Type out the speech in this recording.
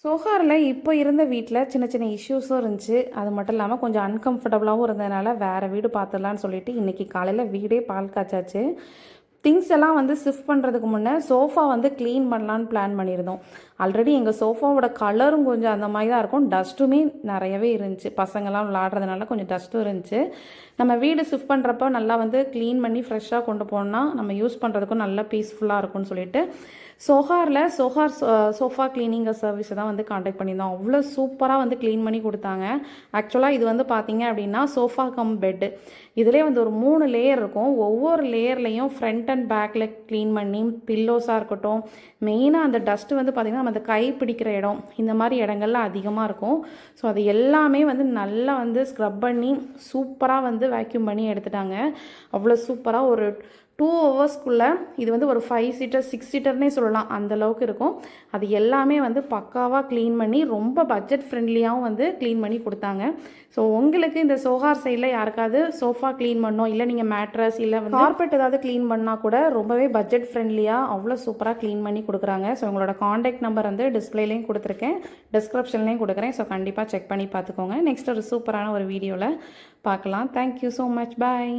சோஹாரில் இப்போ இருந்த வீட்டில் சின்ன சின்ன இஷ்யூஸும் இருந்துச்சு. அது மட்டும் இல்லாமல் கொஞ்சம் அன்கம்ஃபர்டபுளாகவும் இருந்ததுனால வேறு வீடு பார்த்துடலான்னு சொல்லிட்டு இன்றைக்கி காலையில் வீடே பால் காய்ச்சாச்சு. திங்ஸ் எல்லாம் வந்து ஷிஃப்ட் பண்ணுறதுக்கு முன்னே சோஃபா வந்து க்ளீன் பண்ணலான்னு பிளான் பண்ணியிருந்தோம். ஆல்ரெடி எங்கள் சோஃபாவோட கலரும் கொஞ்சம் அந்த மாதிரி தான் இருக்கும். டஸ்ட்டுமே நிறையவே இருந்துச்சு. பசங்கள்லாம் விளாட்றதுனால கொஞ்சம் டஸ்ட்டும் இருந்துச்சு. நம்ம வீடு ஷிஃப்ட் பண்ணுறப்போ நல்லா வந்து க்ளீன் பண்ணி ஃப்ரெஷ்ஷாக கொண்டு போனால் நம்ம யூஸ் பண்ணுறதுக்கும் நல்லா பீஸ்ஃபுல்லாக இருக்கும்னு சொல்லிட்டு சோஹார் சோஃபா கிளீனிங் சர்வீஸை தான் வந்து காண்டாக்ட் பண்ணியிருந்தோம். அவ்வளோ சூப்பராக வந்து க்ளீன் பண்ணி கொடுத்தாங்க. ஆக்சுவலாக இது வந்து பார்த்தீங்க அப்படின்னா சோஃபா கம் பெட்டு. இதிலே வந்து ஒரு 3 லேயர் இருக்கும். ஒவ்வொரு லேயர்லேயும் ஃப்ரண்ட் அண்ட் பேக்கில் க்ளீன் பண்ணி பில்லோஸாக இருக்கட்டும், மெயினாக அந்த டஸ்ட்டு வந்து பார்த்திங்கன்னா நம்ம அந்த கை பிடிக்கிற இடம் இந்த மாதிரி இடங்கள்லாம் அதிகமாக இருக்கும். ஸோ அது எல்லாமே வந்து நல்லா வந்து ஸ்க்ரப் பண்ணி சூப்பராக வந்து வேக்யூம் பண்ணி எடுத்துட்டாங்க. அவ்வளோ சூப்பராக ஒரு 2 ஹவர்ஸ்க்குள்ளே இது வந்து ஒரு 5 சீட்டர் 6 சீட்டர்னே சொல்லலாம், அந்தளவுக்கு இருக்கும். அது எல்லாமே வந்து பக்காவாக க்ளீன் பண்ணி ரொம்ப பட்ஜெட் ஃப்ரெண்ட்லியாகவும் வந்து க்ளீன் பண்ணி கொடுத்தாங்க. ஸோ உங்களுக்கு இந்த சோஹார் சைடில் யாருக்காவது சோஃபா க்ளீன் பண்ணோம், இல்லை நீங்கள் மேட்ரஸ் இல்லை வந்து கார்பெட் ஏதாவது க்ளீன் பண்ணால் கூட ரொம்பவே பட்ஜெட் ஃப்ரெண்ட்லியாக அவ்வளோ சூப்பராக க்ளீன் பண்ணி கொடுக்குறாங்க. ஸோ உங்களோட காண்டாக்ட் நம்பர் வந்து டிஸ்பிளேலையும் கொடுத்துருக்கேன், டிஸ்கிரிப்ஷன்லேயும் கொடுக்குறேன். ஸோ கண்டிப்பாக செக் பண்ணி பார்த்துக்கோங்க. நெக்ஸ்ட் ஒரு சூப்பரான ஒரு வீடியோவில் பார்க்கலாம். Thank you so much. பாய்.